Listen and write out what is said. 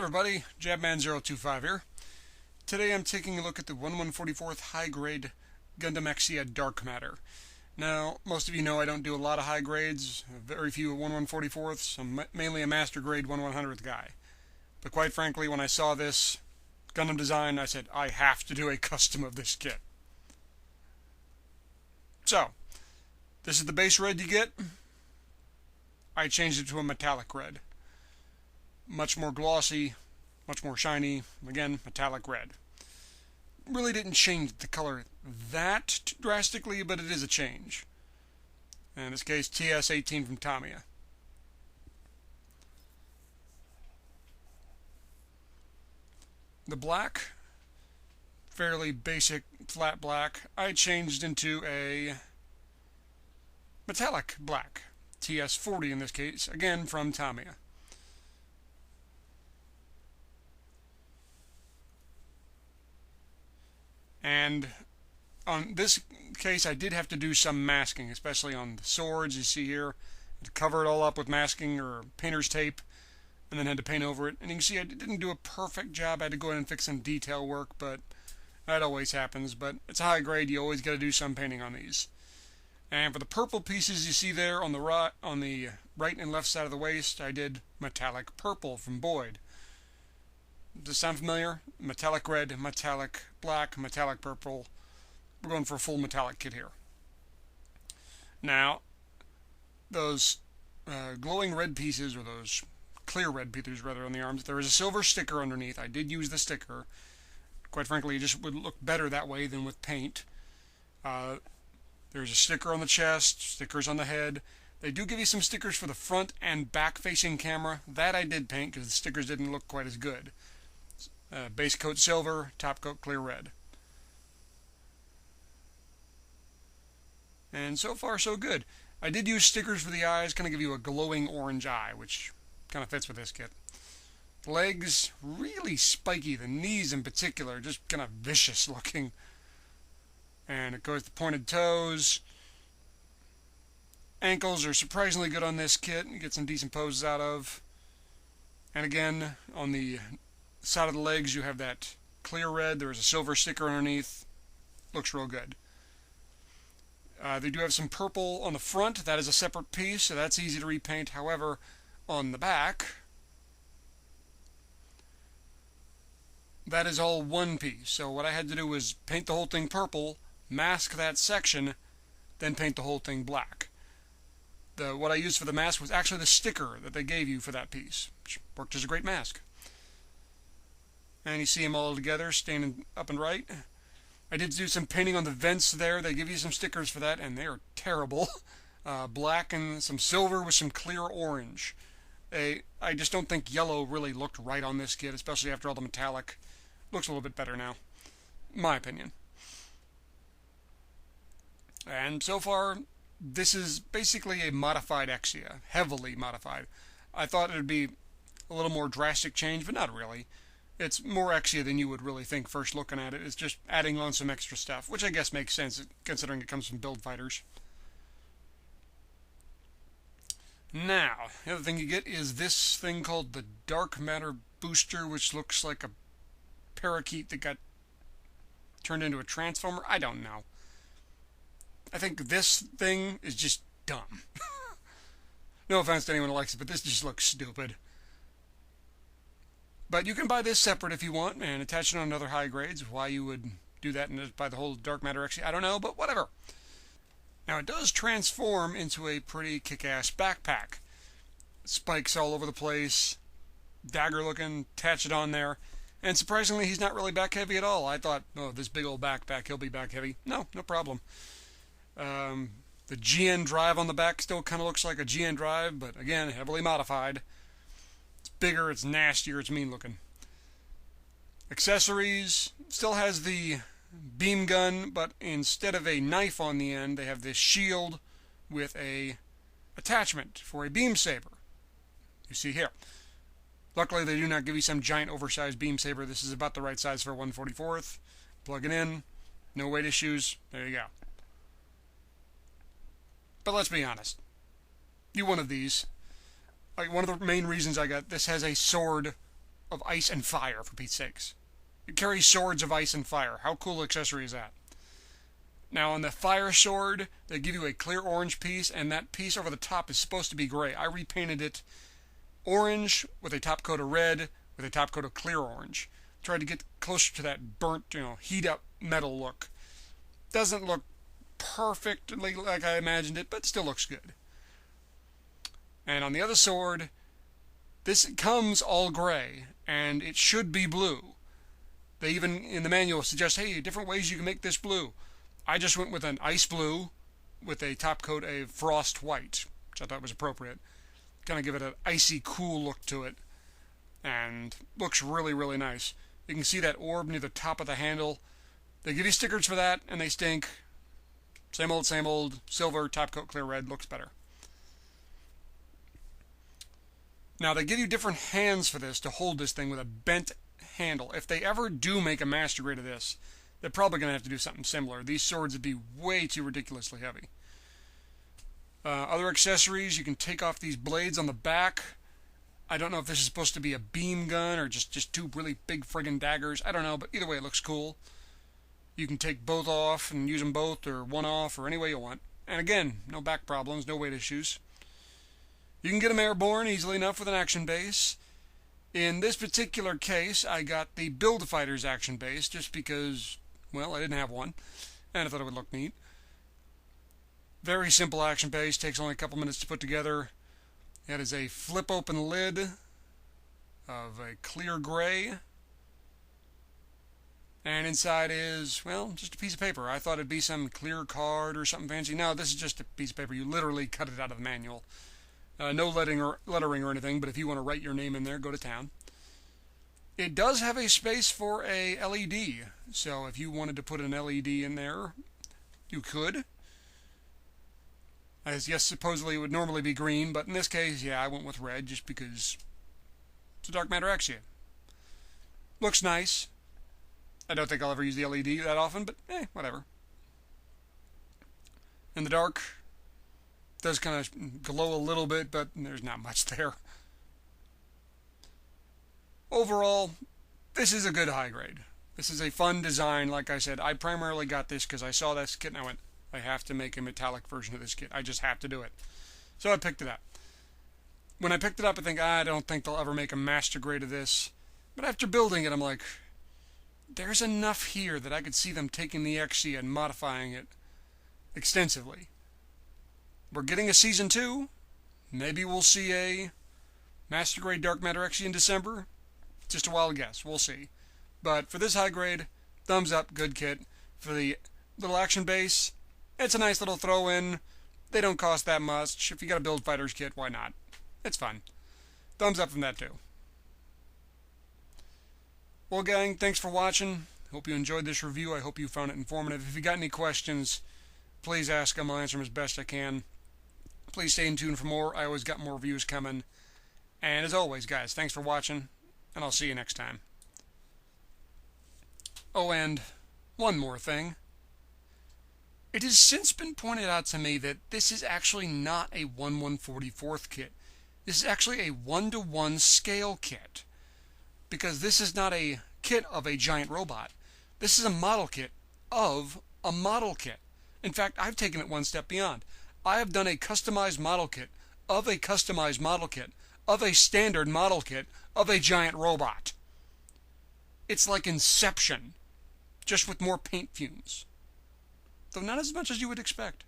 everybody, Jabman025 here. Today I'm taking a look at the 1144th high grade Gundam Exia Dark Matter. Now, most of you know I don't do a lot of high grades, very few 1144ths. I'm mainly a master grade 1100th guy. But quite frankly, when I saw this Gundam design, I said, I have to do a custom of this kit. So, this is the base red you get. I changed it to a metallic red. Much more glossy, much more shiny, again, metallic red. Really didn't change the color that drastically, but it is a change. In this case, TS-18 from Tamiya. The black, fairly basic flat black, I changed into a metallic black, TS-40 in this case, again from Tamiya. And on this case, I did have to do some masking, especially on the swords you see here. To cover it all up with masking or painter's tape, and then had to paint over it. And you can see I didn't do a perfect job. I had to go in and fix some detail work, but that always happens. But it's a high grade. You always got to do some painting on these. And for the purple pieces you see there on the right and left side of the waist, I did metallic purple from Boyd. Does this sound familiar? Metallic red, metallic black, metallic purple. We're going for a full metallic kit here. Now, those glowing red pieces, or those clear red pieces rather, on the arms, there is a silver sticker underneath. I did use the sticker. Quite frankly, it just would look better that way than with paint. There's a sticker on the chest, stickers on the head. They do give you some stickers for the front and back facing camera. That I did paint because the stickers didn't look quite as good. Base coat silver, top coat clear red. And so far so good. I did use stickers for the eyes, kind of give you a glowing orange eye, which kind of fits with this kit. The legs, really spiky. The knees in particular, just kind of vicious looking. And it goes to pointed toes. Ankles are surprisingly good on this kit. You get some decent poses out of. And again, on the side of the legs you have that clear red. There is a silver sticker underneath. Looks real good. They do have some purple on the front. That is a separate piece, so that's easy to repaint. However, on the back, that is all one piece. So what I had to do was paint the whole thing purple, mask that section, then paint the whole thing black. What I used for the mask was actually the sticker that they gave you for that piece, which worked as a great mask. And you see them all together, standing up and right. I did do some painting on the vents there. They give you some stickers for that, and they are terrible. Black and some silver with some clear orange. I just don't think yellow really looked right on this kit, especially after all the metallic. Looks a little bit better now, in my opinion. And so far, this is basically a modified Exia, heavily modified. I thought it would be a little more drastic change, but not really. It's more Exia than you would really think first looking at it. It's just adding on some extra stuff, which I guess makes sense considering it comes from Build Fighters. Now, the other thing you get is this thing called the Dark Matter Booster, which looks like a parakeet that got turned into a transformer. I don't know. I think this thing is just dumb. No offense to anyone who likes it, but this just looks stupid. But you can buy this separate if you want and attach it on other high grades. Why you would do that and just buy the whole Dark Matter Exia, I don't know, but whatever. Now it does transform into a pretty kick-ass backpack. Spikes all over the place, dagger looking, attach it on there. And surprisingly, he's not really back heavy at all. I thought, oh, this big old backpack, he'll be back heavy. No problem. The GN drive on the back still kind of looks like a GN drive, but again, heavily modified. It's bigger, it's nastier, it's mean looking. Accessories, still has the beam gun, but instead of a knife on the end, they have this shield with a attachment for a beam saber. You see here. Luckily, they do not give you some giant oversized beam saber. This is about the right size for a 144th. Plug it in. No weight issues. There you go. But let's be honest. You wanted these. Like, one of the main reasons I got this has a sword of ice and fire, for Pete's sakes. It carries swords of ice and fire. How cool an accessory is that? Now on the fire sword, they give you a clear orange piece, and that piece over the top is supposed to be gray. I repainted it orange with a top coat of red with a top coat of clear orange. Tried to get closer to that burnt, heat up metal look. Doesn't look perfectly like I imagined it, but still looks good. And on the other sword, this comes all gray, and it should be blue. They even, in the manual, suggest, hey, different ways you can make this blue. I just went with an ice blue with a top coat of frost white, which I thought was appropriate. Kind of give it an icy, cool look to it. And looks really, really nice. You can see that orb near the top of the handle. They give you stickers for that, and they stink. Same old, silver, top coat, clear red, looks better. Now, they give you different hands for this to hold this thing with a bent handle. If they ever do make a master grade of this, they're probably going to have to do something similar. These swords would be way too ridiculously heavy. Other accessories, you can take off these blades on the back. I don't know if this is supposed to be a beam gun or just two really big friggin' daggers. I don't know, but either way it looks cool. You can take both off and use them both, or one off, or any way you want. And again, no back problems, no weight issues. You can get them airborne easily enough with an action base. In this particular case, I got the Build-A-Fighters action base just because, well, I didn't have one, and I thought it would look neat. Very simple action base, takes only a couple minutes to put together. It is a flip-open lid of a clear gray. And inside is, well, just a piece of paper. I thought it'd be some clear card or something fancy. No, this is just a piece of paper. You literally cut it out of the manual. No lettering or anything, but if you want to write your name in there, go to town. It does have a space for a LED, so if you wanted to put an LED in there, you could. As yes, supposedly it would normally be green, but in this case, yeah, I went with red just because it's a Dark Matter Exia. Looks nice. I don't think I'll ever use the LED that often, but whatever. In the dark, it does kind of glow a little bit, but there's not much there. Overall, this is a good high grade. This is a fun design. Like I said, I primarily got this because I saw this kit and I went, I have to make a metallic version of this kit. I just have to do it. So I picked it up. When I picked it up, I think, I don't think they'll ever make a master grade of this. But after building it, I'm like, there's enough here that I could see them taking the Exia and modifying it extensively. We're getting a Season 2. Maybe we'll see a master grade Dark Matter Exia in December. Just a wild guess. We'll see. But for this high grade, thumbs up, good kit. For the little action base, it's a nice little throw-in. They don't cost that much. If you got a Build Fighters kit, why not? It's fun. Thumbs up from that too. Well, gang, thanks for watching. Hope you enjoyed this review. I hope you found it informative. If you got any questions, please ask them. I'll answer them as best I can. Please stay in tune for more. I always got more reviews coming. And as always, guys, thanks for watching, and I'll see you next time. Oh, and one more thing. It has since been pointed out to me that this is actually not a 1/144th kit. This is actually a 1:1 scale kit. Because this is not a kit of a giant robot. This is a model kit of a model kit. In fact, I've taken it one step beyond. I have done a customized model kit of a customized model kit of a standard model kit of a giant robot. It's like Inception, just with more paint fumes. Though not as much as you would expect.